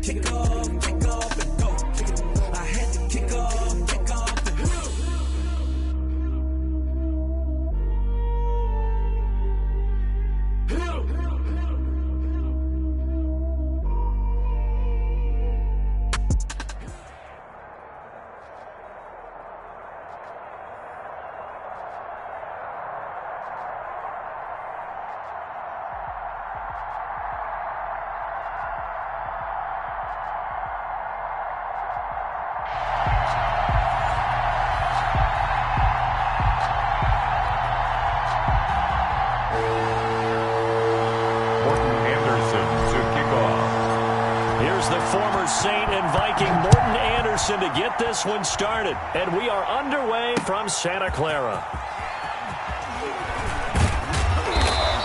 kick off, and go. I had to kick off, and to get this one started, and we are underway from Santa Clara.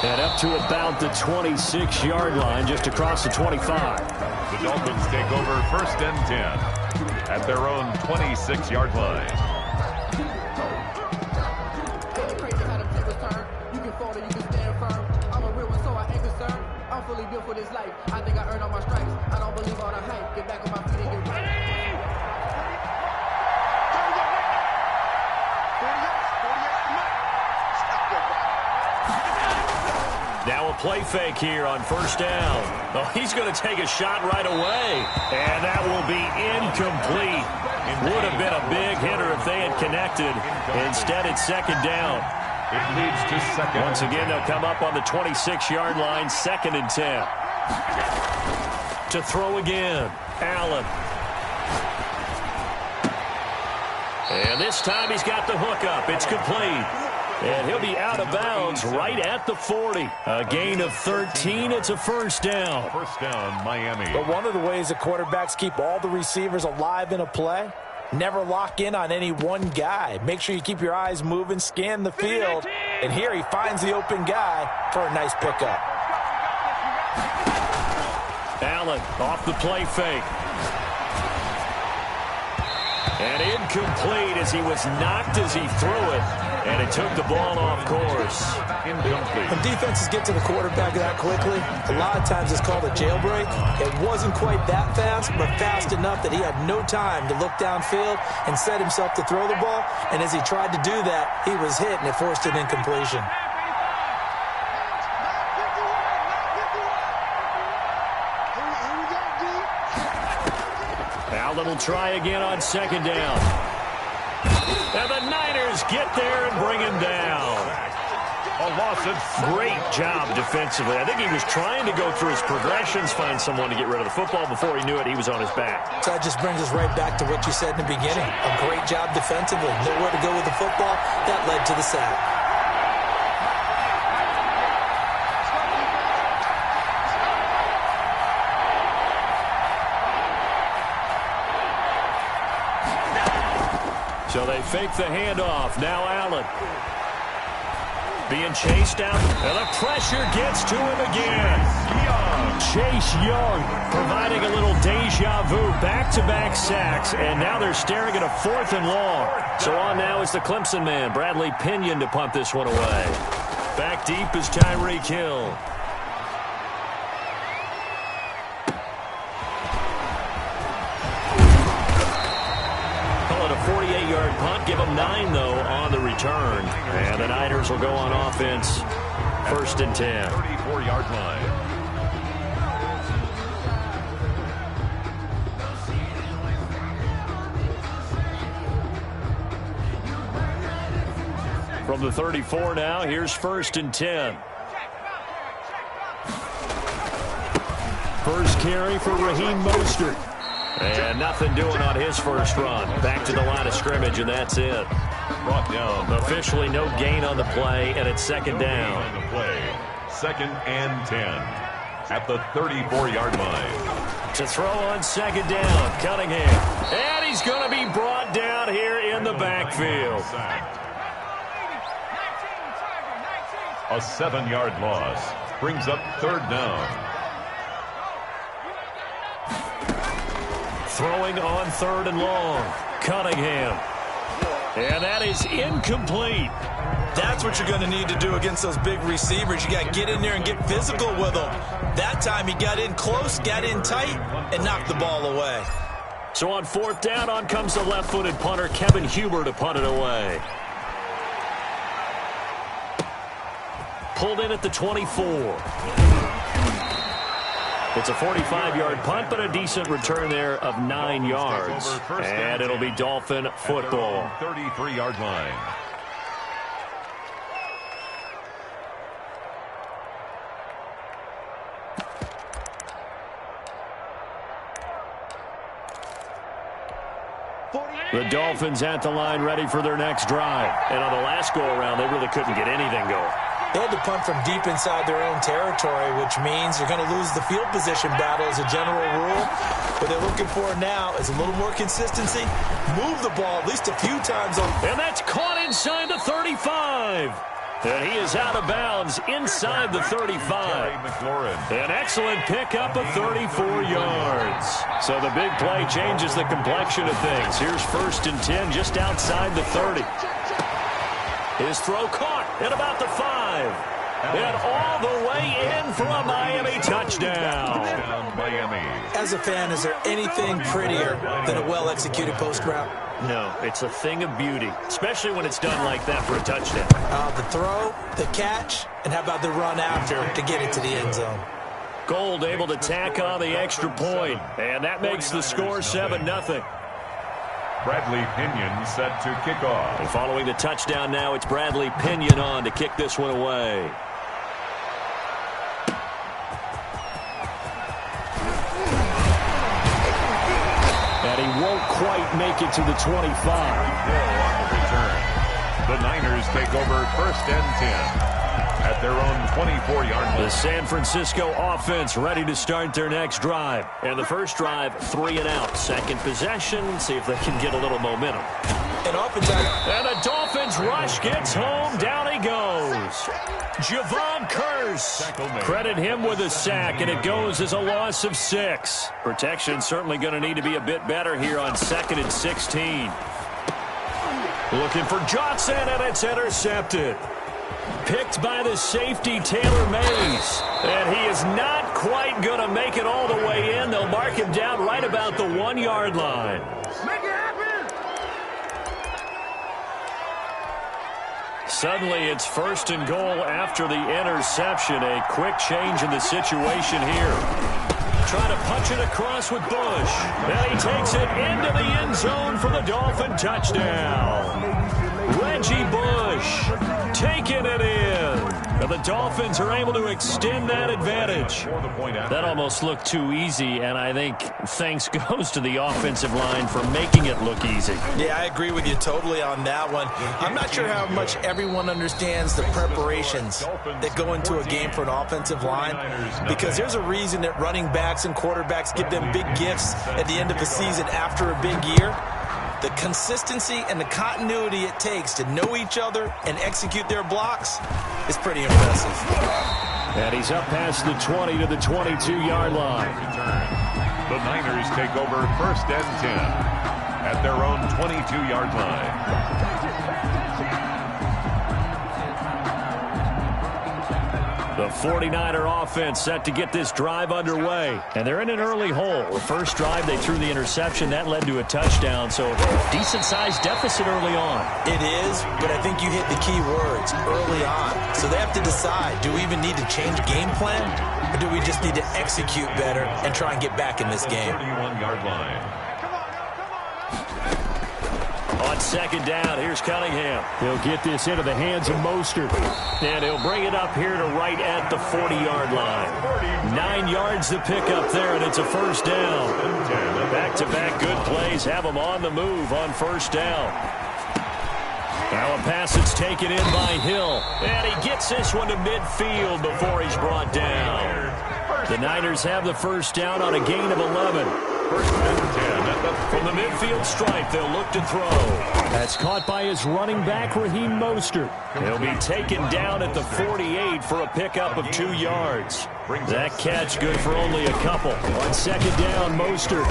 And up to about the 26-yard line, just across the 25. The Dolphins take over 1st and 10 at their own 26-yard line. You can fall or you can stand firm. I'm a real one, so I ain't concerned. I'm fully built for this life. I think I earned all my stripes. I don't believe all the hype. Get back on my feet and get right. Now a play fake here on 1st down. Oh, he's going to take a shot right away. And that will be incomplete. Would have been a big hitter if they had connected. Instead, it's 2nd down. It leads to 2nd. Once again, they'll come up on the 26-yard line, 2nd and 10. To throw again, Allen. And this time he's got the hook up. It's complete. And he'll be out of bounds right at the 40. A gain of 13. It's a 1st down. 1st down, Miami. But one of the ways that quarterbacks keep all the receivers alive in a play, never lock in on any one guy. Make sure you keep your eyes moving, scan the field. And here he finds the open guy for a nice pickup. Allen off the play fake. And incomplete as he was knocked as he threw it. And it took the ball off course. Incomplete. When defenses get to the quarterback that quickly, a lot of times it's called a jailbreak. It wasn't quite that fast, but fast enough that he had no time to look downfield and set himself to throw the ball. And as he tried to do that, he was hit, and it forced an incompletion. Allen will try again on 2nd down. And the Niners get there and bring him down. A loss of great job defensively. I think he was trying to go through his progressions, find someone to get rid of the football. Before he knew it, he was on his back. So that just brings us right back to what you said in the beginning. A great job defensively. Nowhere to go with the football. That led to the sack. So they fake the handoff. Now Allen. Being chased out. And the pressure gets to him again. Chase Young providing a little deja vu. Back-to-back sacks. And now they're staring at a 4th and long. So on now is the Clemson man, Bradley Pinion, to punt this one away. Back deep is Tyreek Hill. Call it a 48-yard punt. Give them 9, though, on the return. And the Niners will go on offense. 1st and 10. 34-yard line. From the 34 now, here's 1st and 10. First carry for Raheem Mostert. And nothing doing on his first run. Back to the line of scrimmage, and that's it. Brought down. Officially no gain on the play, and it's 2nd down. On the play, 2nd and 10 at the 34-yard line. To throw on 2nd down, Cunningham. And he's going to be brought down here in the backfield. A 7-yard loss brings up 3rd down. Throwing on 3rd and long. Cunningham. And that is incomplete. That's what you're going to need to do against those big receivers. You got to get in there and get physical with them. That time he got in close, got in tight, and knocked the ball away. So on 4th down, on comes the left-footed punter, Kevin Huber, to punt it away. Pulled in at the 24. It's a 45-yard punt, but a decent return there of 9 yards. And it'll be Dolphin football. 33-yard line. The Dolphins at the line, ready for their next drive. And on the last go-around, they really couldn't get anything going. They had to punt from deep inside their own territory, which means you're going to lose the field position battle as a general rule. What they're looking for now is a little more consistency. Move the ball at least a few times. And that's caught inside the 35. And he is out of bounds inside the 35. An excellent pickup of 34 yards. So the big play changes the complexion of things. Here's 1st and 10 just outside the 30. His throw caught at about the 5. And all the way in for a Miami touchdown. As a fan, is there anything prettier than a well-executed post route? No, it's a thing of beauty, especially when it's done like that for a touchdown. The throw, the catch, and how about the run after to get it to the end zone? Gold able to tack on the extra point, and that makes the score 7-0. Bradley Pinion set to kick off. And following the touchdown now, it's Bradley Pinion on to kick this one away. And he won't quite make it to the 25. On the return. The Niners take over 1st and 10. At their own 24-yard line. The San Francisco offense ready to start their next drive. And the first drive, 3 and out. Second possession, see if they can get a little momentum. And the Dolphins rush gets home. Down he goes. Javon Curse. Credit him with a sack, and it goes as a loss of 6. Protection certainly going to need to be a bit better here on 2nd and 16. Looking for Johnson, and it's intercepted. Picked by the safety, Taylor Mays. And he is not quite going to make it all the way in. They'll mark him down right about the 1-yard line. Make it happen! Suddenly, it's 1st and goal after the interception. A quick change in the situation here. Trying to punch it across with Bush. And he takes it into the end zone for the Dolphin touchdown. Reggie Bush taking it in. And the Dolphins are able to extend that advantage. That almost looked too easy, and I think thanks goes to the offensive line for making it look easy. Yeah, I agree with you totally on that one. I'm not sure how much everyone understands the preparations that go into a game for an offensive line, because there's a reason that running backs and quarterbacks give them big gifts at the end of the season after a big year. The consistency and the continuity it takes to know each other and execute their blocks is pretty impressive. And he's up past the 20 to the 22-yard line. The Niners take over 1st and 10 at their own 22-yard line. The 49er offense set to get this drive underway. And they're in an early hole. The first drive, they threw the interception. That led to a touchdown. So decent-sized deficit early on. It is, but I think you hit the key words, early on. So they have to decide, do we even need to change game plan? Or do we just need to execute better and try and get back in this game? 31-yard line. On 2nd down, here's Cunningham. He'll get this into the hands of Mostert. And he'll bring it up here to right at the 40-yard line. 9 yards to pick up there, and it's a 1st down. Back-to-back good plays have him on the move on 1st down. Now a pass that's taken in by Hill. And he gets this one to midfield before he's brought down. The Niners have the 1st down on a gain of 11. 1st and 10. From the midfield stripe, they'll look to throw. That's caught by his running back, Raheem Mostert. He'll be taken down at the 48 for a pickup of 2 yards. That catch good for only a couple. On 2nd down, Mostert.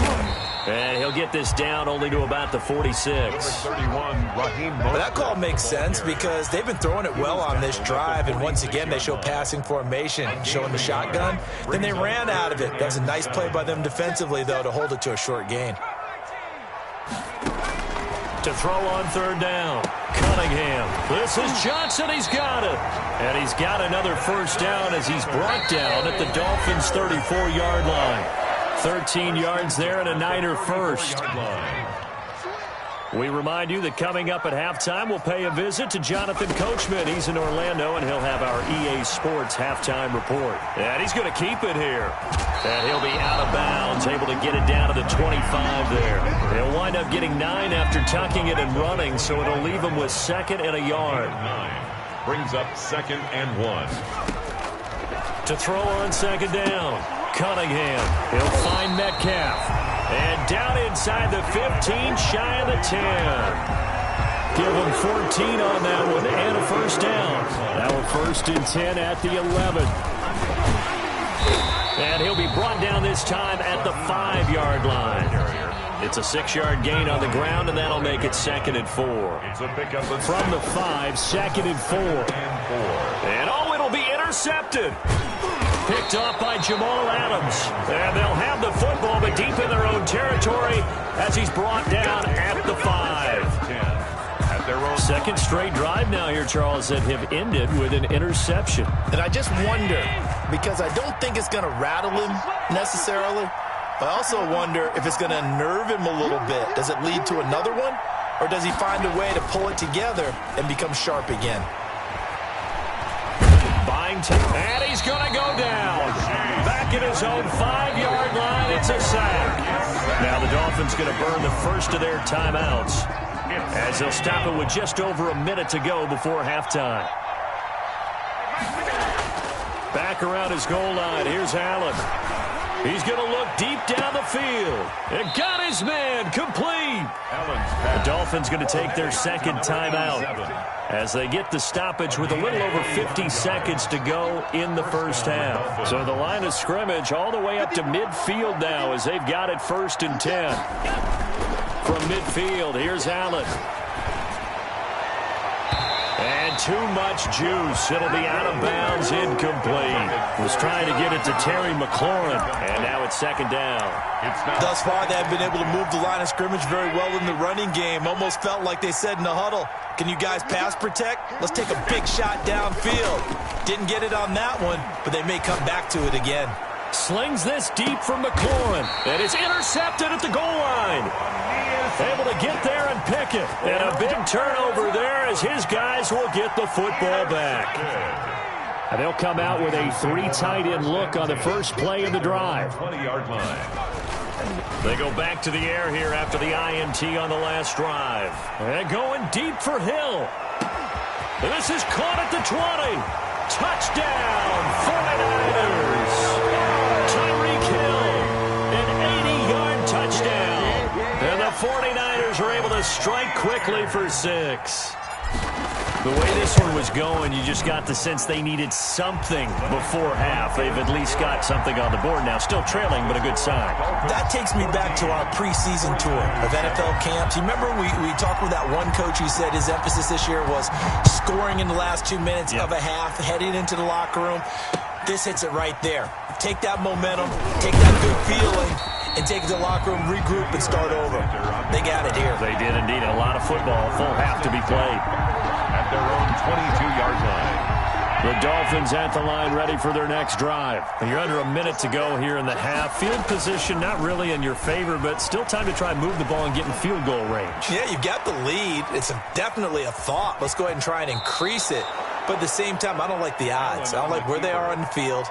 And he'll get this down only to about the 46. 31, Raheem. But that call makes sense because they've been throwing it well on this drive, and once again they show passing formation, showing the shotgun. Then they ran out of it. That was a nice play by them defensively, though, to hold it to a short gain. To throw on third down, Cunningham. This is Johnson. He's got it. And he's got another first down as he's brought down at the Dolphins' 34-yard line. 13 yards there and a Niner first. We remind you that coming up at halftime, we'll pay a visit to Jonathan Coachman. He's in Orlando, and he'll have our EA Sports halftime report. And he's going to keep it here. And he'll be out of bounds, able to get it down to the 25 there. He'll wind up getting 9 after tucking it and running, so it'll leave him with 2nd and a yard. 9 brings up 2nd and 1. To throw on 2nd down, Cunningham. He'll find Metcalf. And down inside the 15, shy of the 10. Give him 14 on that one and a first down. Now a 1st and 10 at the 11. And he'll be brought down this time at the 5-yard line. It's a 6-yard gain on the ground, and that'll make it 2nd and 4. It's a pickup from the 5, 2nd and 4. And oh, it'll be intercepted. Picked off by Jamal Adams. And they'll have the football, but deep in their own territory as he's brought down at the 5. At their own 2nd straight drive now here, Charles, that have ended with an interception. And I just wonder, because I don't think it's going to rattle him necessarily. I also wonder if it's going to unnerve him a little bit. Does it lead to another one? Or does he find a way to pull it together and become sharp again? Buying time, and he's going to go down. Back at his own 5-yard line, it's a sack. Now the Dolphins going to burn the first of their timeouts as they'll stop it with just over a minute to go before halftime. Back around his goal line, here's Allen. He's going to look deep down the field. And got his man complete. The Dolphins going to take their 2nd timeout as they get the stoppage with a little over 50 seconds to go in the first half. So the line of scrimmage all the way up to midfield now as they've got it 1st and 10. From midfield, here's Allen. And too much juice. It'll be out of bounds, incomplete. Was trying to get it to Terry McLaurin, and now it's 2nd down. Thus far, they have been able to move the line of scrimmage very well in the running game. Almost felt like they said in the huddle, can you guys pass protect? Let's take a big shot downfield. Didn't get it on that one, but they may come back to it again. Slings this deep from McLaurin, and it's intercepted at the goal line. Able to get there and pick it. And a big turnover there as his guys will get the football back. And they'll come out with a 3 tight end look on the first play of the drive. 20-yard line. They go back to the air here after the INT on the last drive. And going deep for Hill. And this is caught at the 20. Touchdown, 49ers. Tyreek Hill, an 80-yard touchdown. And the 49ers are able to strike quickly for 6. The way this one was going, you just got the sense they needed something before half. They've at least got something on the board now. Still trailing, but a good sign. That takes me back to our preseason tour of NFL camps. You remember we talked with that one coach who said his emphasis this year was scoring in the last 2 minutes of a half, heading into the locker room. This hits it right there. Take that momentum, take that good feeling, and take it to the locker room, regroup, and start over. They got it here. They did indeed. A lot of football, full half to be played. At their own 22-yard line. The Dolphins at the line ready for their next drive. You're under a minute to go here in the half. Field position not really in your favor, but still time to try and move the ball and get in field goal range. Yeah, you've got the lead. It's definitely a thought. Let's go ahead and try and increase it. But at the same time, I don't like the odds. I don't like where they are on the field.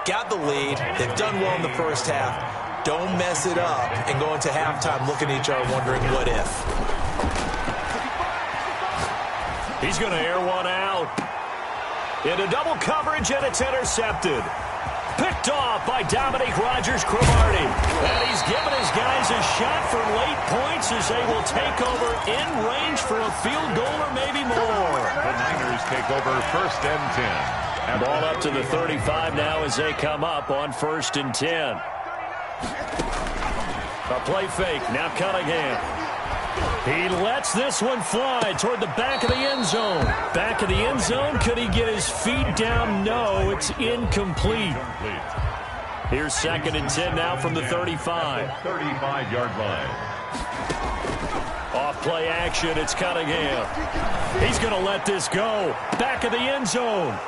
Got the lead. They've done well in the first half. Don't mess it up and go into halftime looking at each other wondering what if. He's going to air one out. Into double coverage, and it's intercepted. Picked off by Dominique Rodgers-Cromartie. And he's given his guys a shot for late points as they will take over in range for a field goal or maybe more. The Niners take over 1st and 10. Ball up to the 35 now as they come up on 1st and 10. A play fake. Now Cunningham. He lets this one fly toward the back of the end zone. Back of the end zone. Could he get his feet down? No, it's incomplete. Here's 2nd and 10 now from the 35. 35-yard line. Off play action. It's Cunningham. He's going to let this go. Back of the end zone.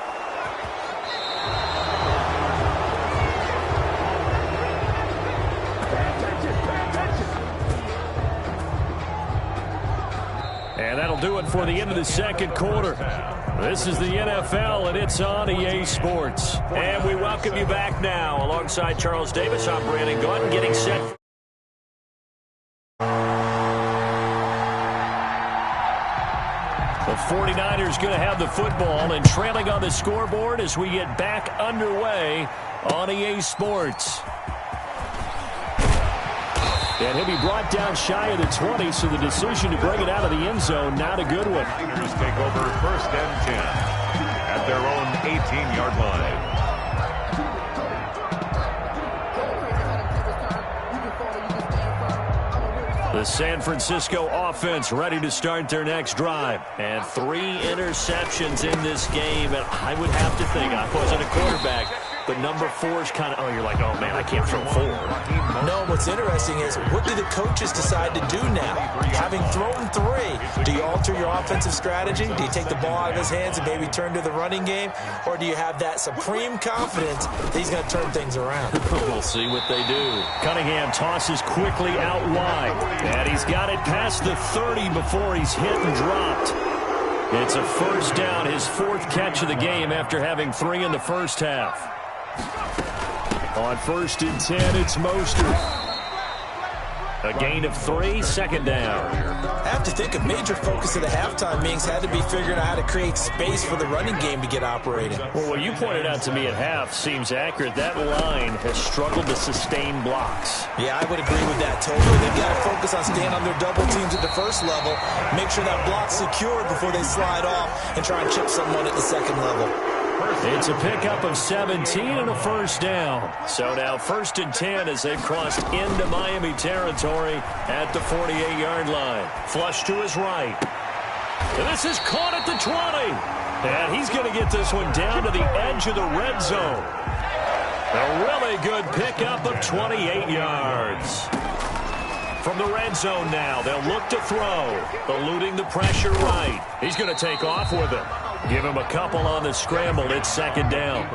And that'll do it for the end of the second quarter. This is the NFL, and it's on EA Sports. And we welcome you back now. Alongside Charles Davis, I'm Brandon Gordon, getting set. The 49ers going to have the football and trailing on the scoreboard as we get back underway on EA Sports. And he'll be brought down shy of the 20, so the decision to bring it out of the end zone, not a good one. Niners take over 1st and 10 at their own 18-yard line. The San Francisco offense ready to start their next drive. And 3 interceptions in this game. And I would have to think, I wasn't a quarterback, but number 4 is kind of, you're like, oh, man, I can't throw 4. No, what's interesting is, what do the coaches decide to do now? Having thrown 3, do you alter your offensive strategy? Do you take the ball out of his hands and maybe turn to the running game? Or do you have that supreme confidence that he's going to turn things around? We'll see what they do. Cunningham tosses quickly out wide. And he's got it past the 30 before he's hit and dropped. It's a first down, his 4th catch of the game after having 3 in the first half. On 1st and 10, it's Mostert. A gain of 3, 2nd down. I have to think a major focus of the halftime meetings had to be figuring out how to create space for the running game to get operating. Well, what you pointed out to me at half seems accurate. That line has struggled to sustain blocks. Yeah, I would agree with that totally. They've got to focus on staying on their double teams at the first level, make sure that block's secured before they slide off and try and chip someone at the second level. It's a pickup of 17 and a first down. So now 1st and 10 as they've crossed into Miami territory at the 48-yard line. Flush to his right. And this is caught at the 20. And he's going to get this one down to the edge of the red zone. A really good pickup of 28 yards. From the red zone now, they'll look to throw. Eluding the pressure right. He's going to take off with it. Give him a couple on the scramble. It's 2nd down.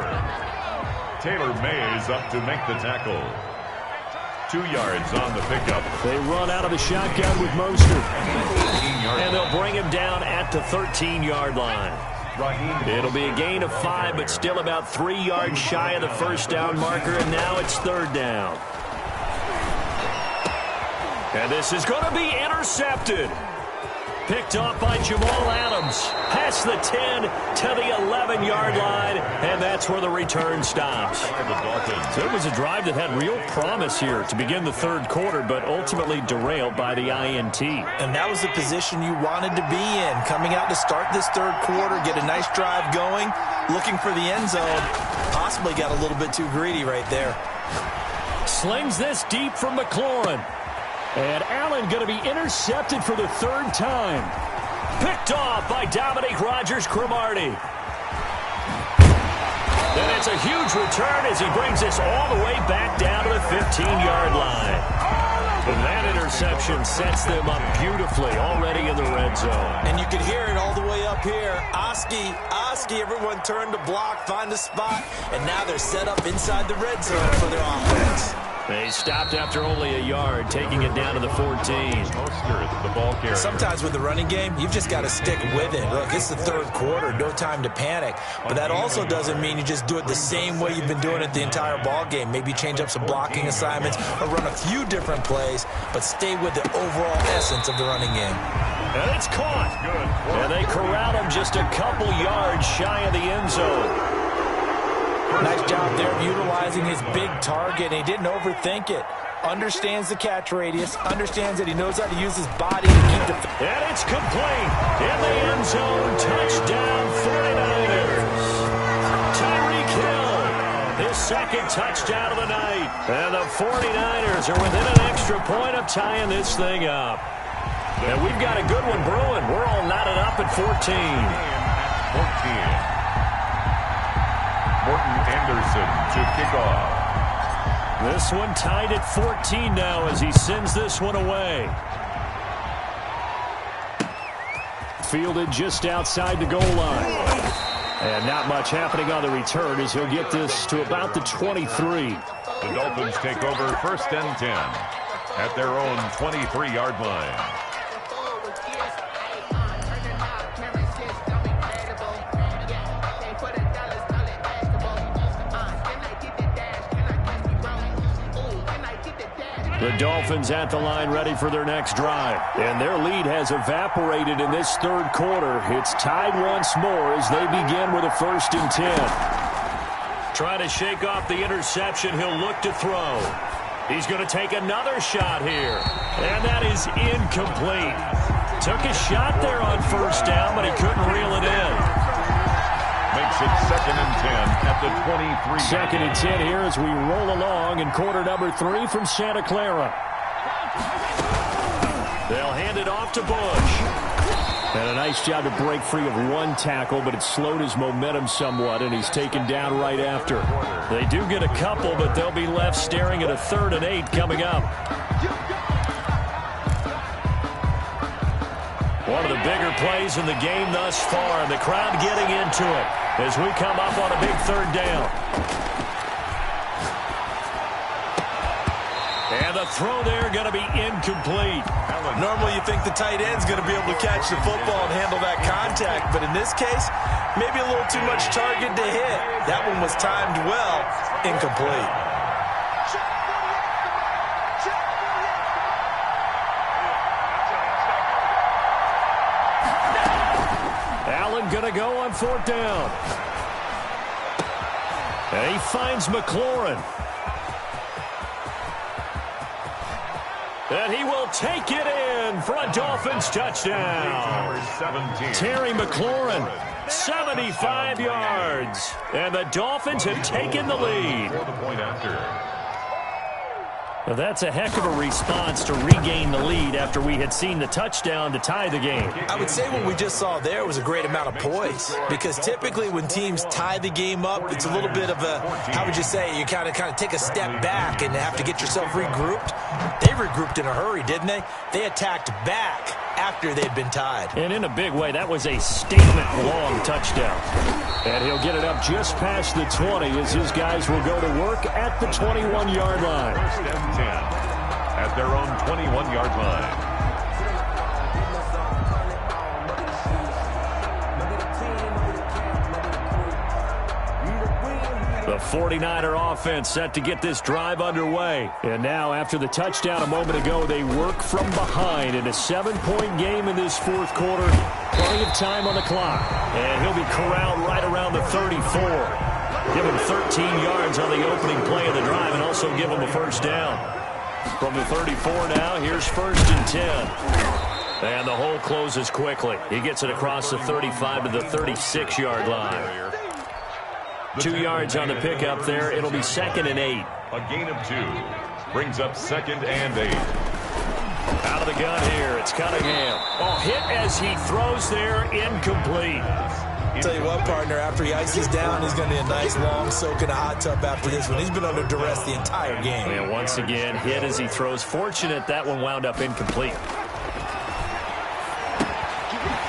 Taylor Mays up to make the tackle. 2 yards on the pickup. They run out of the shotgun with Mostert. And they'll bring him down at the 13-yard line. It'll be a gain of 5, but still about 3 yards shy of the first down marker, and now it's 3rd down. And this is going to be intercepted. Picked off by Jamal Adams. Past the 10 to the 11-yard line, and that's where the return stops. So it was a drive that had real promise here to begin the 3rd quarter, but ultimately derailed by the INT. And that was the position you wanted to be in. Coming out to start this 3rd quarter, get a nice drive going, looking for the end zone. Possibly got a little bit too greedy right there. Slings this deep from McLaurin. And Allen going to be intercepted for the 3rd time. Picked off by Dominique Rodgers-Cromartie. And it's a huge return as he brings this all the way back down to the 15-yard line. And that interception sets them up beautifully already in the red zone. And you can hear it all the way up here. Oski, everyone turned to block, find a spot, and now they're set up inside the red zone for their offense. They stopped after only a yard, taking it down to the 14. The ball carrier. Sometimes with the running game, you've just got to stick with it. Look, it's the 3rd quarter, no time to panic. But that also doesn't mean you just do it the same way you've been doing it the entire ball game. Maybe change up some blocking assignments or run a few different plays, but stay with the overall essence of the running game. And it's caught. And they corral him just a couple yards shy of the end zone. Nice job there of utilizing his big target, and he didn't overthink it. Understands the catch radius, understands that he knows how to use his body to keep the... And it's complete. In the end zone, touchdown 49ers. Tyreek Hill, the second touchdown of the night. And the 49ers are within an extra point of tying this thing up. And we've got a good one brewing. We're all knotted up at 14. 14. Morton Anderson to kick off. This one tied at 14 now as he sends this one away. Fielded just outside the goal line. And not much happening on the return as he'll get this to about the 23. The Dolphins take over 1st and 10 at their own 23-yard line. The Dolphins at the line ready for their next drive. And their lead has evaporated in this third quarter. It's tied once more as they begin with a 1st and 10. Trying to shake off the interception. He'll look to throw. He's going to take another shot here. And that is incomplete. Took a shot there on 1st down, but he couldn't reel it in. Makes it 2nd and 10 at the 23. 2nd and 10 here as we roll along in quarter number 3 from Santa Clara. They'll hand it off to Bush. And a nice job to break free of one tackle, but it slowed his momentum somewhat, and he's taken down right after. They do get a couple, but they'll be left staring at a 3rd and 8 coming up. One of the bigger plays in the game thus far, and the crowd getting into it as we come up on a big 3rd down. And the throw there going to be incomplete. Normally you think the tight end's going to be able to catch the football and handle that contact, but in this case, maybe a little too much target to hit. That one was timed well, incomplete. Going to go on 4th down. And he finds McLaurin. And he will take it in for a Dolphins touchdown. Number 17. Terry McLaurin, 75 yards. And the Dolphins have taken the lead. For the point after. Well, that's a heck of a response to regain the lead after we had seen the touchdown to tie the game. I would say what we just saw there was a great amount of poise, because typically when teams tie the game up, it's a little bit of a, how would you say, you kind of take a step back and have to get yourself regrouped. They regrouped in a hurry, didn't they? They attacked back after they'd been tied. And in a big way, that was a statement-long touchdown. And he'll get it up just past the 20 as his guys will go to work at the 21-yard line. 1st and 10 at their own 21-yard line. The 49er offense set to get this drive underway. And now, after the touchdown a moment ago, they work from behind in a 7-point game in this 4th quarter. Plenty of time on the clock. And he'll be corralled right around the 34. Give him 13 yards on the opening play of the drive and also give him a 1st down. From the 34 now, here's 1st and 10. And the hole closes quickly. He gets it across the 35 to the 36-yard line. 2 yards on the pickup there. It'll be 2nd and 8. A gain of 2 brings up 2nd and 8. Out of the gun here, it's Cunningham. Oh, hit as he throws there, incomplete. I'll tell you what, partner, after he ices down, he's going to need a nice long soak in a hot tub after this one. He's been under duress the entire game. And once again, hit as he throws. Fortunate that one wound up incomplete.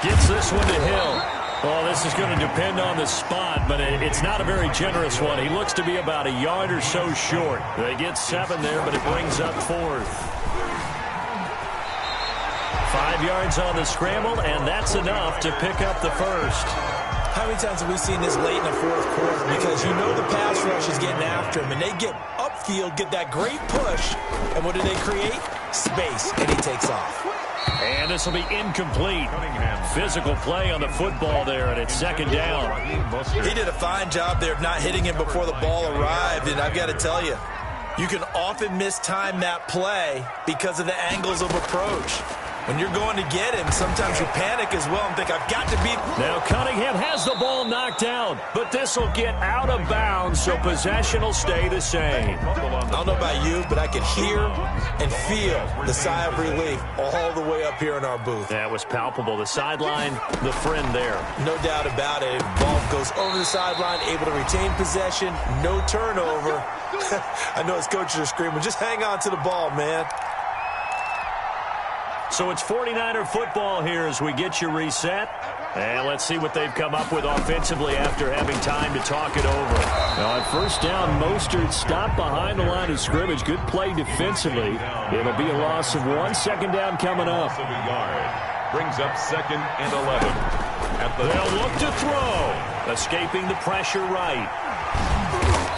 Gets this one to Hill. Well, this is going to depend on the spot, but it's not a very generous one. He looks to be about a yard or so short. They get 7 there, but it brings up 4th. 5 yards on the scramble, and that's enough to pick up the 1st. How many times have we seen this late in the 4th quarter? Because you know the pass rush is getting after him, and they get upfield, get that great push, and what do they create? Space, and he takes off. And this will be incomplete. Physical play on the football there, and it's 2nd down. He did a fine job there of not hitting him before the ball arrived, and I've got to tell you, you can often mistime that play because of the angles of approach. When you're going to get him, sometimes you panic as well and think, I've got to beat. Now Cunningham has the ball knocked down, but this will get out of bounds, so possession will stay the same. I don't know about you, but I could hear and feel the sigh of relief all the way up here in our booth. That was palpable. The sideline, the friend there. No doubt about it. Ball goes over the sideline, able to retain possession, no turnover. I know his coaches are screaming, just hang on to the ball, man. So it's 49er football here as we get you reset. And let's see what they've come up with offensively after having time to talk it over. Now on first down, Mostert stopped behind the line of scrimmage. Good play defensively. It'll be a loss of 1. Second down coming up. Brings up 2nd and 11. They'll look to throw. Escaping the pressure right.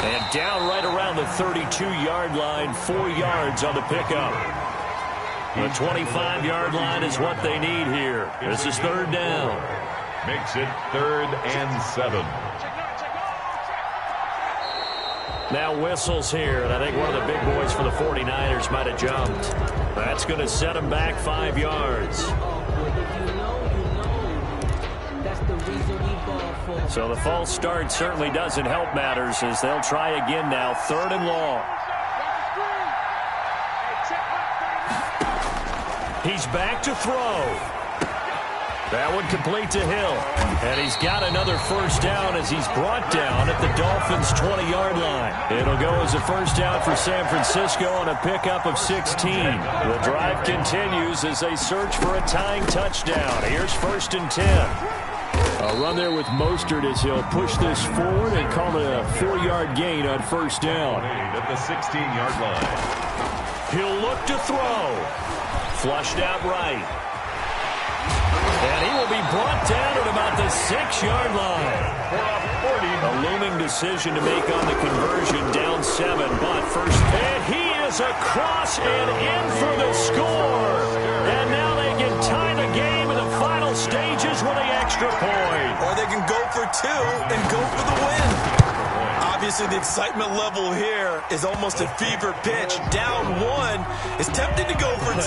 And down right around the 32-yard line. 4 yards on the pickup. The 25-yard line is what they need here. This is 3rd down. Makes it 3rd and 7. Now whistles here, and I think one of the big boys for the 49ers might have jumped. That's going to set them back 5 yards. So the false start certainly doesn't help matters as they'll try again now. 3rd and long. He's back to throw. That one complete to Hill. And he's got another first down as he's brought down at the Dolphins' 20-yard line. It'll go as a first down for San Francisco on a pickup of 16. The drive continues as they search for a tying touchdown. Here's 1st and 10. A run there with Mostert as he'll push this forward and call it a 4-yard gain on first down. At the 16-yard line. He'll look to throw. Flushed out right. And he will be brought down at about the 6-yard line. A looming decision to make on the conversion, down 7, but first, and he is across and in for the score. And now they can tie the game in the final stages with the extra point. Or they can go for 2 and go for the win. Obviously, the excitement level here is almost a fever pitch. Down 1 is tempted to go for 2.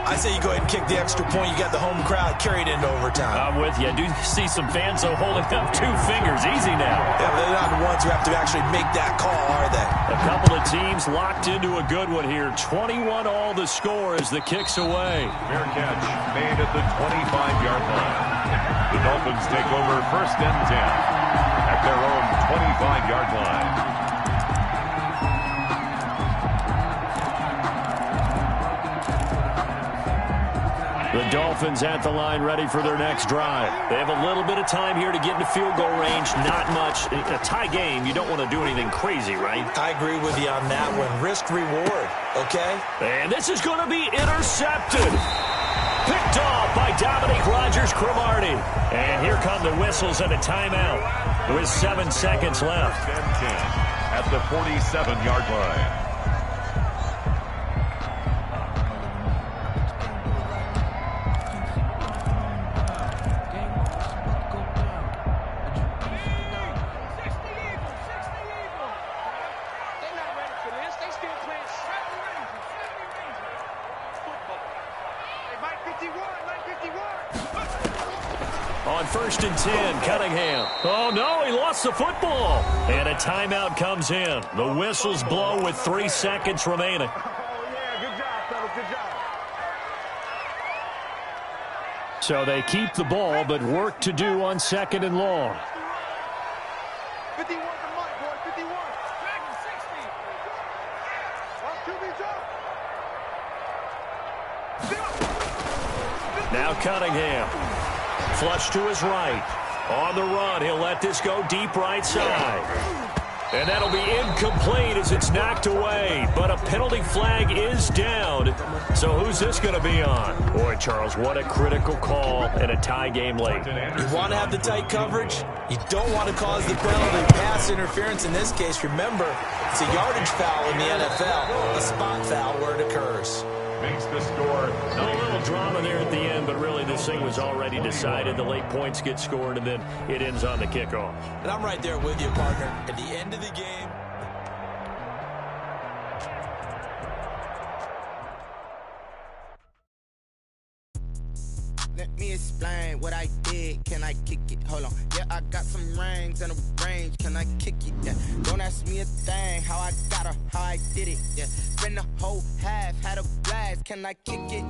I say you go ahead and kick the extra point. You got the home crowd carried into overtime. I'm with you. I do see some fans, though, holding up 2 fingers. Easy now. Yeah, they're not the ones who have to actually make that call, are they? A couple of teams locked into a good one here. 21 all the score as the kick's away. Fair catch made at the 25-yard line. The Dolphins take over 1st and 10 at their own 25-yard line. The Dolphins at the line ready for their next drive. They have a little bit of time here to get into field goal range. Not much. A tie game, you don't want to do anything crazy, right? I agree with you on that one. Risk-reward, okay? And this is going to be intercepted. Picked off by Dominique Rodgers-Cromartie. And here come the whistles and a timeout with 7 seconds left. 10 at the 47-yard line. On 1st and 10, Cunningham. Oh, no, he lost the football. And a timeout comes in. The whistles blow with 3 seconds remaining. Oh, yeah, good job, fellas, good job. So they keep the ball, but work to do on 2nd and long. 51 for Mike, boy, 51. Back to 60. Well, QB's up. Now Cunningham. Flush to his right. On the run, he'll let this go deep right side. And that'll be incomplete as it's knocked away. But a penalty flag is down. So who's this going to be on? Boy, Charles, what a critical call in a tie game late. You want to have the tight coverage. You don't want to cause the penalty. Pass interference in this case, remember, it's a yardage foul in the NFL. A spot foul where it occurs. Makes the score. A little drama there at the end, but really this thing was already decided. The late points get scored, and then it ends on the kickoff. And I'm right there with you, partner. At the end of the game, Let me explain what I did. Can I kick it? Hold on. Yeah, I got some rings and a range. Can I kick it? Yeah. Don't ask me a thing. How I got her, how I did it. Yeah. Spend the whole half, had a blast. Can I kick it?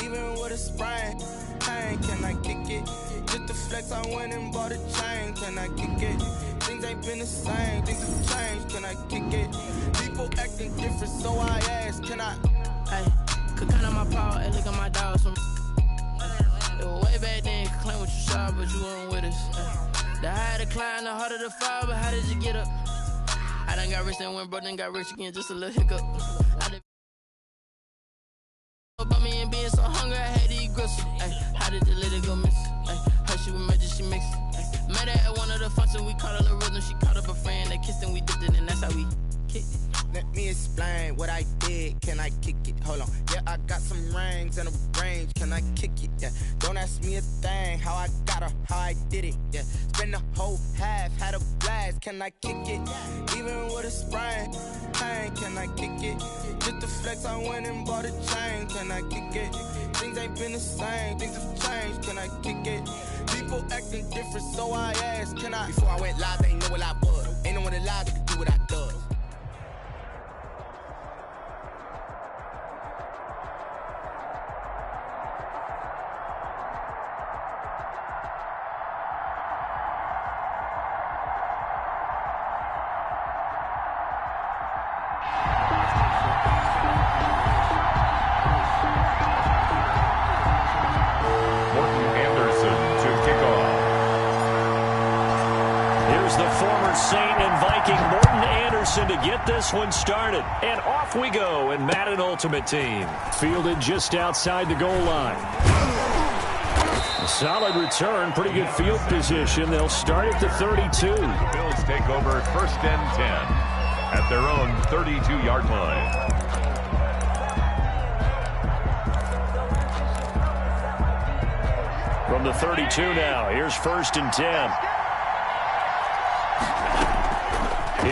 Even with a sprain, pain. Can I kick it? Just to flex, I went and bought a chain. Can I kick it? Things ain't been the same. Things have changed. Can I kick it? People acting different, so I ask. Can I? Hey, could count on my power. Hey, look at my dogs. It was way back then, could claim what you saw, but you weren't with us. The higher the climb, the harder the fall, but how did you get up? I done got rich and went broke, then got rich again, just a little hiccup. I did about me and being so hungry, I had to eat gristle. How did the lady go miss? Her she was magic, she mixed. Met her at one of the functions, we caught her the rhythm, she caught up a friend, they kissed and we dipped it, and that's how we kicked it. Let me explain what I did. Can I kick it? Hold on. Yeah, I got some rings and a range. Can I kick it? Yeah. Don't ask me a thing. How I got her, how I did it. Yeah. Spend the whole half, had a blast. Can I kick it? Even with a sprain, pain. Can I kick it? Just to flex, I went and bought a chain. Can I kick it? Things ain't been the same. Things have changed. Can I kick it? People acting different, so I asked. Can I? Before I went live, they ain't know what I was. Ain't no one alive that could do what I does. To get this one started. And off we go in Madden Ultimate Team. Fielded just outside the goal line. A solid return, pretty good field position. They'll start at the 32. The Bills take over 1st and 10 at their own 32-yard line. From the 32 now, here's 1st and 10.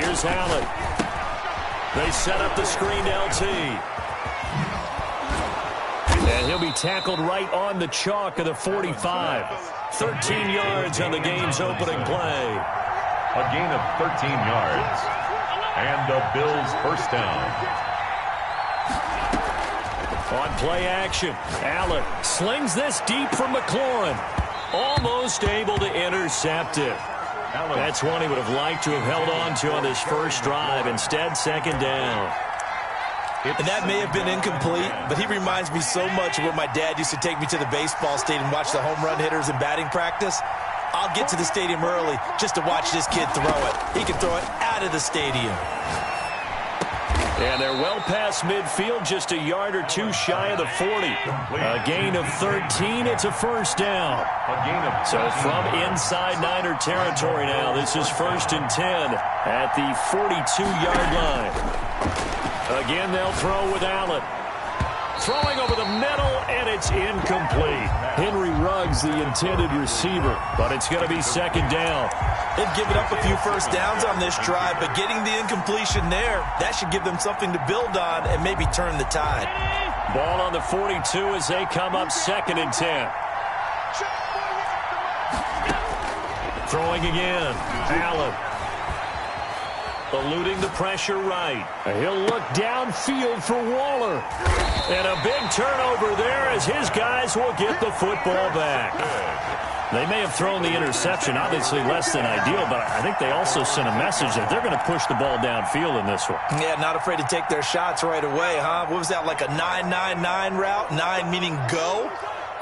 Here's Allen. They set up the screen LT. And he'll be tackled right on the chalk of the 45. 13 yards on the game's opening play. A gain of 13 yards. And the Bills' first down. On play action, Allen slings this deep from McLaurin. Almost able to intercept it. That's one he would have liked to have held on to on this first drive. Instead, 2nd down. And that may have been incomplete, but he reminds me so much of when my dad used to take me to the baseball stadium and watch the home run hitters in batting practice. I'll get to the stadium early just to watch this kid throw it. He can throw it out of the stadium. And they're well past midfield, just a yard or two shy of the 40. A gain of 13, it's a first down. So from inside Niner territory now, this is 1st and 10 at the 42-yard line. Again, they'll throw with Allen. Throwing over the middle, and it's incomplete. Henry Ruggs, the intended receiver, but it's going to be 2nd down. They've given up a few first downs on this drive, but getting the incompletion there, that should give them something to build on and maybe turn the tide. Ball on the 42 as they come up 2nd and 10. Throwing again. Allen. Eluding the pressure right. He'll look downfield for Waller. And a big turnover there as his guys will get the football back. They may have thrown the interception, obviously less than ideal, but I think they also sent a message that they're going to push the ball downfield in this one. Yeah, not afraid to take their shots right away, huh? What was that, like a 9-9-9 route? 9 meaning go?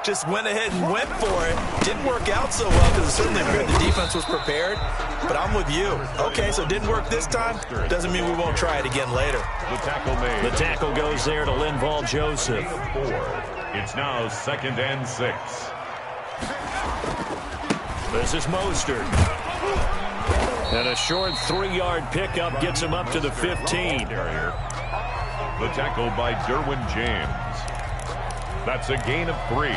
Just went ahead and went for it. Didn't work out so well because it certainly appeared the defense was prepared. But I'm with you. Okay, so it didn't work this time. Doesn't mean we won't try it again later. The tackle made. The tackle goes there to Linval Joseph. 4. It's now 2nd and 6. This is Mostert. And a short 3-yard pickup gets him up to the 15. The tackle by Derwin James. That's a gain of 3.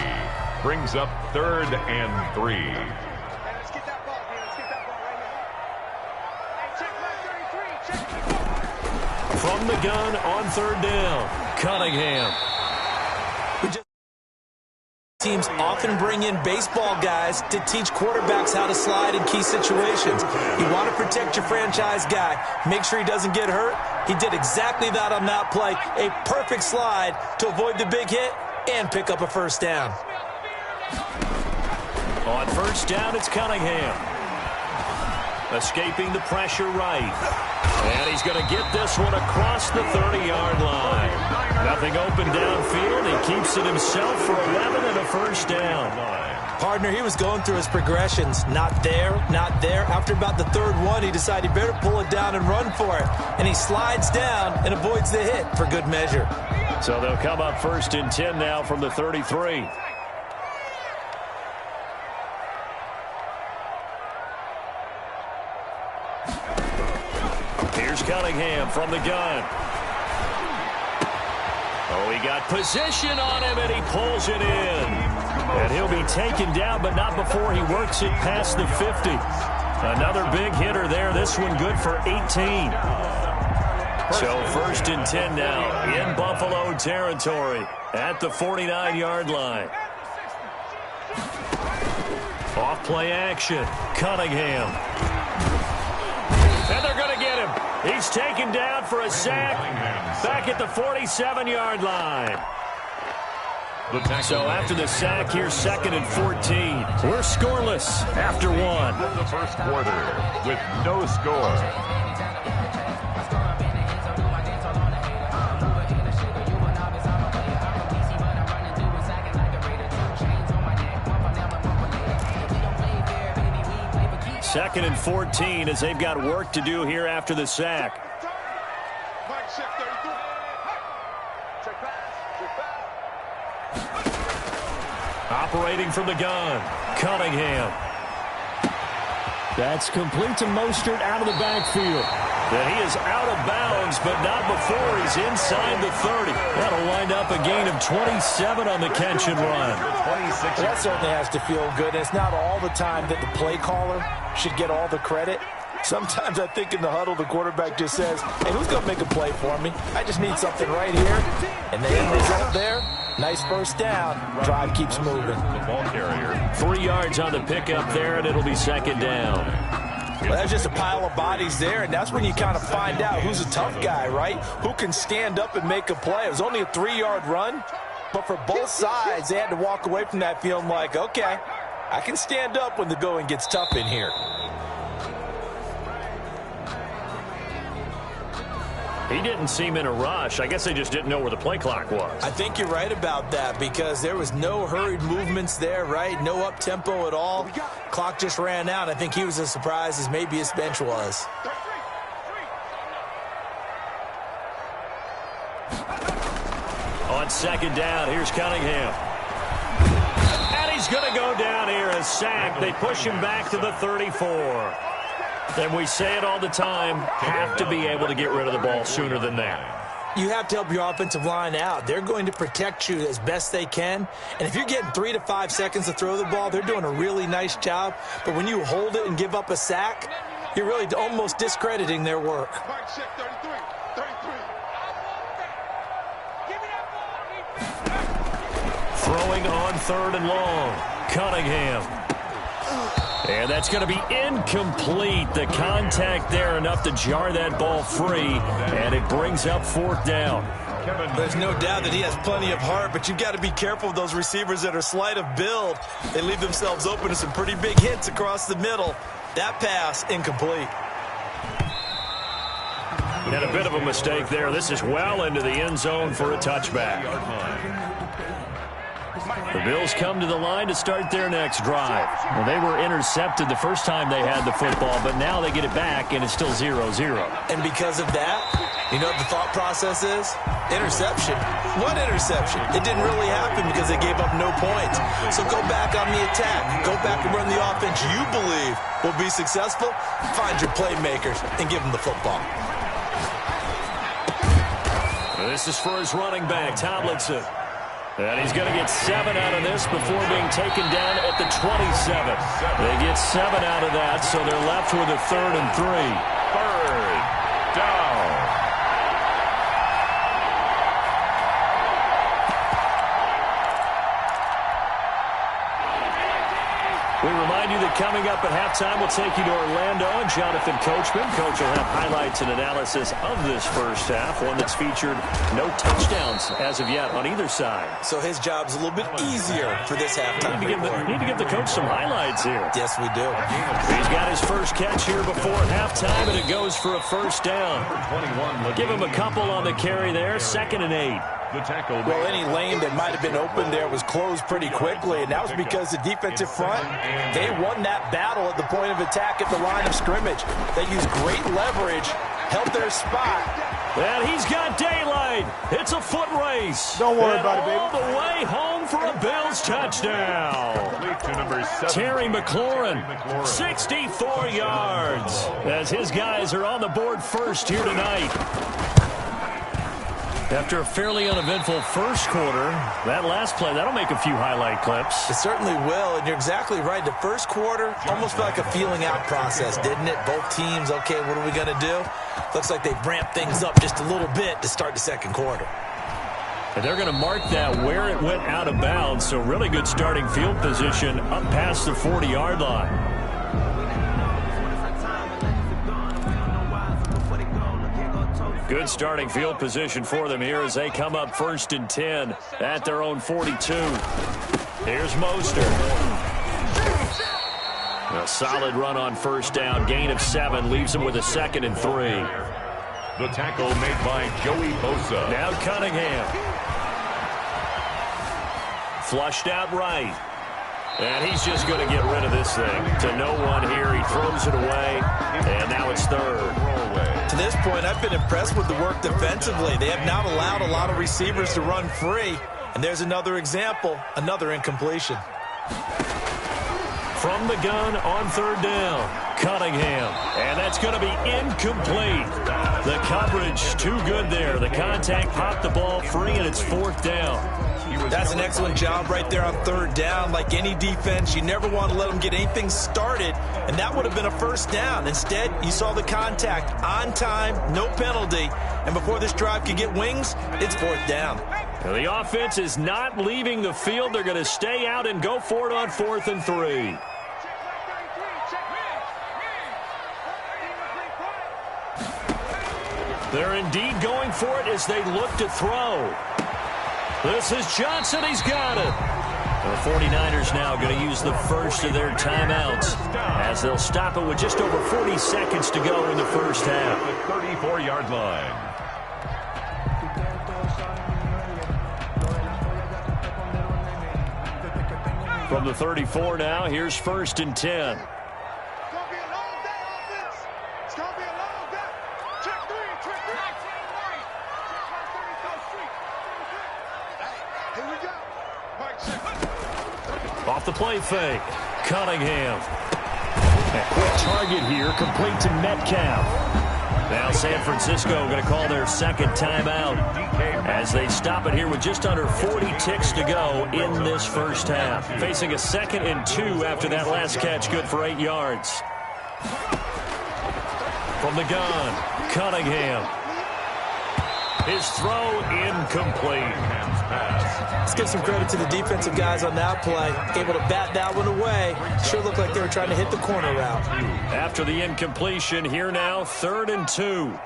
Brings up 3rd and 3. Let's get that ball, man. Let's get that ball right now. Hey, check my 33. Check. From the gun on 3rd down, Cunningham. Teams often bring in baseball guys to teach quarterbacks how to slide in key situations. You want to protect your franchise guy. Make sure he doesn't get hurt. He did exactly that on that play. A perfect slide to avoid the big hit and pick up a first down. On first down, it's Cunningham. Escaping the pressure right. And he's going to get this one across the 30-yard line. Nothing open downfield. He keeps it himself for 11 and a first down. Partner, he was going through his progressions. Not there, not there. After about the third one, he decided he better pull it down and run for it. And he slides down and avoids the hit for good measure. So they'll come up first and 10 now from the 33. Here's Cunningham from the gun. Oh, he got position on him, and he pulls it in. And he'll be taken down, but not before he works it past the 50. Another big hitter there. This one good for 18. So first and 10 now in Buffalo territory at the 49-yard line. Off play action. Cunningham. And they're going to get him. He's taken down for a sack back at the 47-yard line. So after the sack, here's second and 14. We're scoreless after one. The first quarter with no score. Second and 14 as they've got work to do here after the sack. Operating from the gun, Cunningham. That's complete to Mostert out of the backfield. That he is out of bounds, but not before he's inside the 30. That'll wind up a gain of 27 on the catch and run. That certainly has to feel good. It's not all the time that the play caller should get all the credit. Sometimes I think in the huddle, the quarterback just says, hey, who's going to make a play for me? I just need something right here. And the end result there, nice first down. Drive keeps moving. The ball carrier. 3 yards on the pickup there, and it'll be second down. Well, that's just a pile of bodies there, and that's when you kind of find out who's a tough guy, right? Who can stand up and make a play. It was only a 3-yard run, but for both sides, they had to walk away from that feeling like, okay, I can stand up when the going gets tough in here. He didn't seem in a rush. I guess they just didn't know where the play clock was. I think you're right about that because there was no hurried movements there, right? No up-tempo at all. Clock just ran out. I think he was as surprised as maybe his bench was. On second down, here's Cunningham. And he's going to go down here, a sack. They push him back to the 34. And we say it all the time, have to be able to get rid of the ball sooner than that. You have to help your offensive line out. They're going to protect you as best they can. And if you're getting 3 to 5 seconds to throw the ball, they're doing a really nice job. But when you hold it and give up a sack, you're really almost discrediting their work. Throwing on third and long, Cunningham. And that's going to be incomplete. The contact there enough to jar that ball free, and it brings up fourth down. There's no doubt that he has plenty of heart, but you've got to be careful with those receivers that are slight of build. They leave themselves open to some pretty big hits across the middle. That pass, incomplete. And a bit of a mistake there. This is well into the end zone for a touchback. The Bills come to the line to start their next drive. Well, they were intercepted the first time they had the football, but now they get it back, and it's still 0-0. And because of that, you know what the thought process is? Interception. What interception? It didn't really happen because they gave up no points. So go back on the attack. Go back and run the offense you believe will be successful. Find your playmakers and give them the football. This is for his running back, Tomlinson. And he's going to get 7 out of this before being taken down at the 27. They get 7 out of that, so they're left with a 3rd and 3. Third down. coming up at halftime, we'll take you to Orlando and Jonathan Coachman. Coach will have highlights and analysis of this first half, one that's featured no touchdowns as of yet on either side. So his job's a little bit easier for this halftime. Need to give the coach some highlights here. Yes, we do. He's got his first catch here before halftime, and it goes for a first down. Give him a couple on the carry there, 2nd and 8. Well, any lane that might have been open there was closed pretty quickly, and that was because the defensive front, they won that battle at the point of attack at the line of scrimmage. They used great leverage, held their spot. And he's got daylight. It's a foot race. Don't worry about it, baby. All the way home for a Bills touchdown. Terry McLaurin, 64 yards, as his guys are on the board first here tonight. After a fairly uneventful first quarter, that last play, that'll make a few highlight clips. It certainly will, and you're exactly right. The first quarter almost felt like a feeling out process, didn't it? Both teams, okay, what are we going to do? Looks like they've ramped things up just a little bit to start the second quarter. And they're going to mark that where it went out of bounds, so really good starting field position up past the 40-yard line. Good starting field position for them here as they come up 1st and 10 at their own 42. Here's Mostert. A solid run on first down. Gain of 7 leaves them with a 2nd and 3. The tackle made by Joey Bosa. Now Cunningham. Flushed out right. And he's just going to get rid of this thing. To no one here. He throws it away. And now it's 3rd. To this point, I've been impressed with the work defensively. They have not allowed a lot of receivers to run free. And there's another example, another incompletion. From the gun on 3rd down, Cunningham. And that's going to be incomplete. The coverage too good there. The contact popped the ball free, and it's 4th down. That's an excellent job right there on 3rd down. Like any defense, you never want to let them get anything started, and that would have been a first down. Instead, you saw the contact on time, no penalty, and before this drive could get wings, it's 4th down. Now, the offense is not leaving the field. They're going to stay out and go for it on 4th and 3. They're indeed going for it as they look to throw. This is Johnson. He's got it. The 49ers now going to use the first of their timeouts as they'll stop it with just over 40 seconds to go in the first half. The 34-yard line. From the 34 now, here's 1st and 10. Off the play fake, Cunningham. A quick target here, complete to Metcalf. Now San Francisco going to call their 2nd timeout as they stop it here with just under 40 ticks to go in this first half. Facing a 2nd and 2 after that last catch, good for 8 yards. From the gun, Cunningham. His throw incomplete. Let's give some credit to the defensive guys on that play. Able to bat that one away. Sure looked like they were trying to hit the corner route. After the incompletion, here now, 3rd and 2.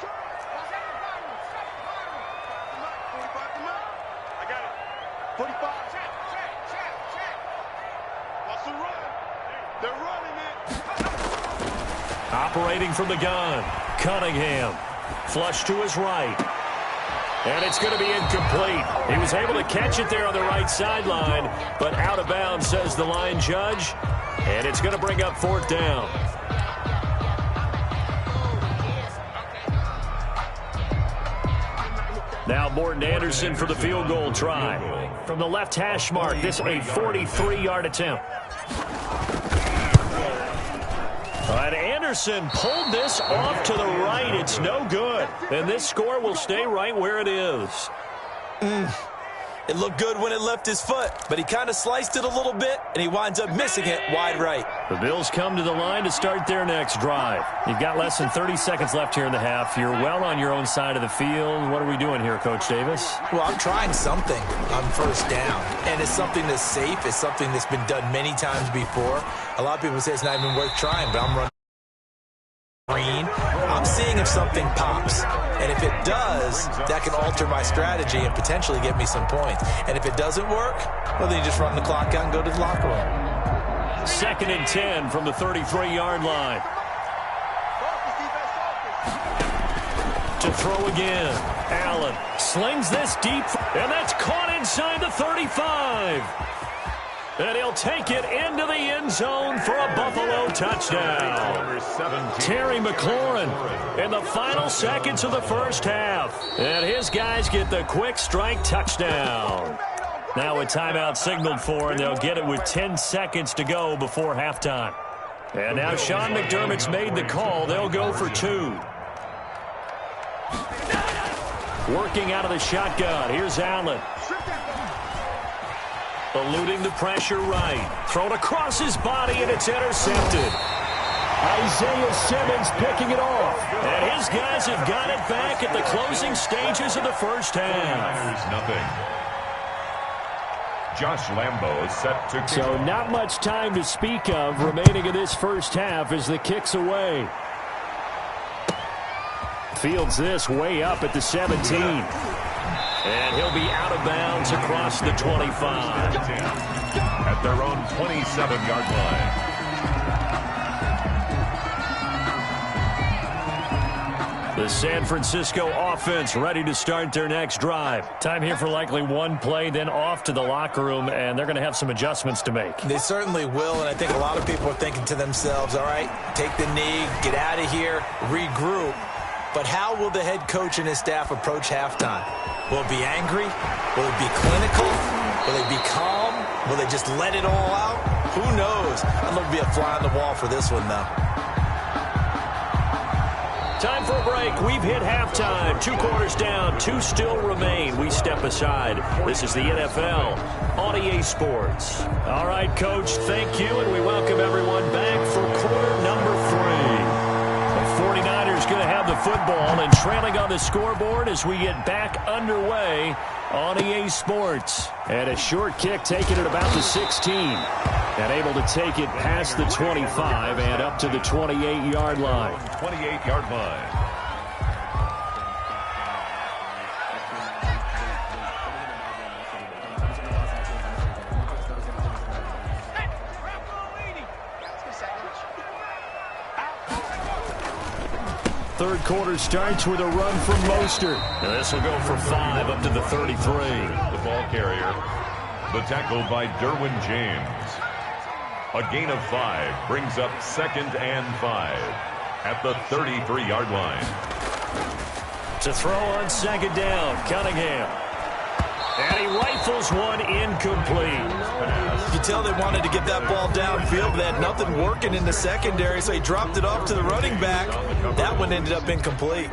Operating from the gun, Cunningham. Flush to his right. And it's going to be incomplete. He was able to catch it there on the right sideline, but out of bounds, says the line judge. And it's going to bring up 4th down. Now Morton Anderson for the field goal try. From the left hash mark, this a 43-yard attempt. All right, Anderson pulled this off to the right. It's no good. And this score will stay right where it is. It looked good when it left his foot, but he kind of sliced it a little bit, and he winds up missing it wide right. The Bills come to the line to start their next drive. You've got less than 30 seconds left here in the half. You're well on your own side of the field. What are we doing here, Coach Davis? Well, I'm trying something on first down, and it's something that's safe. It's something that's been done many times before. A lot of people say it's not even worth trying, but I'm running green. I'm seeing if something pops, and if it does, that can alter my strategy and potentially get me some points. And if it doesn't work, well, then you just run the clock out and go to the locker room. 2nd and 10 from the 33-yard line. To throw again. Allen slings this deep, and that's caught inside the 35. And he'll take it into the end zone for a Buffalo touchdown. Terry McLaurin in the final seconds of the first half. And his guys get the quick strike touchdown. Now a timeout signaled for, and they'll get it with 10 seconds to go before halftime. And now Sean McDermott's made the call. They'll go for 2. Working out of the shotgun. Here's Allen. Eluding the pressure right. Thrown across his body, and it's intercepted. Isaiah Simmons picking it off. And his guys have got it back at the closing stages of the first half. Nothing. Josh Lambo is set to kick. So not much time to speak of remaining in this first half as the kick's away. Fields this way up at the 17. And he'll be out of bounds across the 25. At their own 27-yard line. The San Francisco offense ready to start their next drive. Time here for likely one play, then off to the locker room, and they're going to have some adjustments to make. They certainly will, and I think a lot of people are thinking to themselves, all right, take the knee, get out of here, regroup. But how will the head coach and his staff approach halftime? Will it be angry? Will it be clinical? Will they be calm? Will they just let it all out? Who knows? I'm going to be a fly on the wall for this one, though. Time for a break. We've hit halftime. 2 quarters down. 2 still remain. We step aside. This is the NFL on EA Sports. All right, Coach, thank you, and we welcome everyone back for quarter number 3. The 49ers going to have the football and trailing on the scoreboard as we get back underway on EA Sports. And a short kick taken at about the 16. And able to take it past the 25 and up to the 28-yard line. 28-yard line. Third quarter starts with a run from Mostert. And this will go for 5 up to the 33. The ball carrier. The tackle by Derwin James. A gain of 5 brings up 2nd and 5 at the 33-yard line. To throw on 2nd down, Cunningham. And he rifles one incomplete. You tell they wanted to get that ball downfield, but they had nothing working in the secondary, so he dropped it off to the running back. That one ended up incomplete.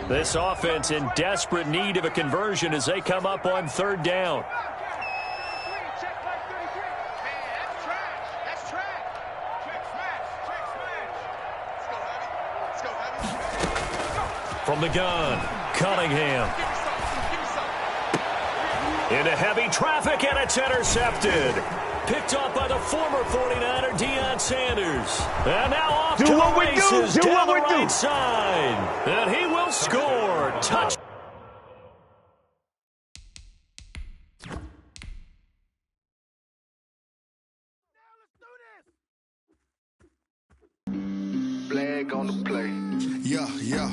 This offense in desperate need of a conversion as they come up on 3rd down. From the gun, Cunningham. Into heavy traffic, and it's intercepted. Picked up by the former 49er, Deion Sanders. And now off to the races down the right side. And he will score. Touch. Flag on the play. Yeah, yeah.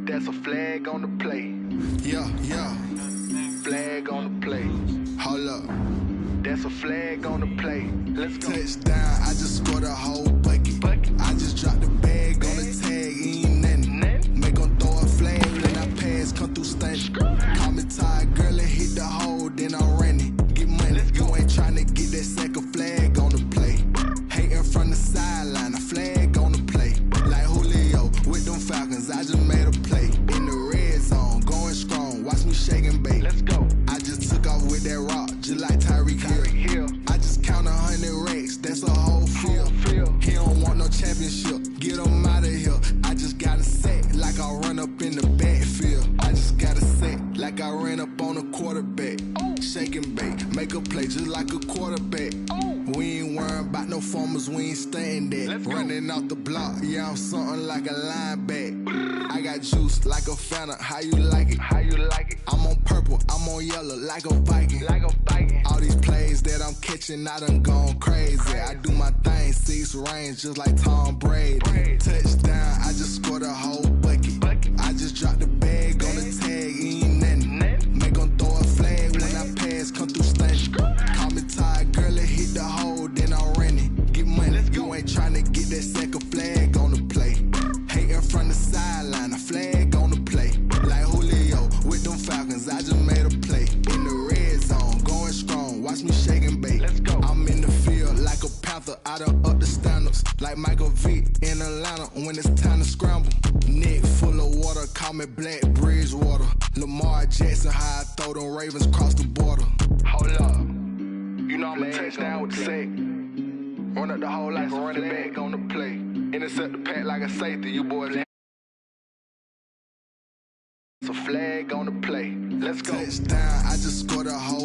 That's a flag on the play. Yeah, yeah. Flag on the play. Hold up. That's a flag on the play. Let's go. Touchdown. I just scored a whole bucket. I just dropped the bag on the tag. Ain't nothing. Make them throw a flag. When I pass, come through stunning. Call me tired, girl, and hit the hole. Then I'm running. Get money. You ain't trying to get that second flag on the play. Hating from the sideline. A flag on the play. Like Julio with them Falcons. I just made a play. In the red zone. Going strong. Watch me shake and bake. Let's go. I just took off with that rock. Just like Tyreek Hill. I just count 100 racks. That's a whole field. He don't make a play just like a quarterback. We ain't worrying about no formers, we ain't staying there. Running off the block, yeah, I'm something like a linebacker. I got juice like a Fanta, how you like it? How you like it? I'm on purple, I'm on yellow like a Viking. Like a Viking. All these plays that I'm catching, I done gone crazy. I do my thing, 6 range just like Tom Brady. Touchdown, I just scored a whole bucket. I just dropped the bag on the tag, ain't nothing. Make 'em throw a flag when I pass, come through stunning. Call me tired, girl, it hit the hole, then I'm running. Get money, you ain't tryna get that second flag on the play. Hating from the sideline, a flag on the play. Like Julio with them Falcons, I just made a play. In the red zone, going strong, watch me shake and bake. I'm in the field like a panther, I done up the standards. Like Michael Vick in Atlanta when it's time to scramble. Neck full of water, call me Black Bridgewater. Lamar Jackson, how I throw them Ravens across the border. Hold up, you know I'm a touchdown with the sack. Run up the hole like a running back on the play. Intercept the pack like a safety, you boys. It's a flag on the play. Let's go. Touchdown, I just scored a whole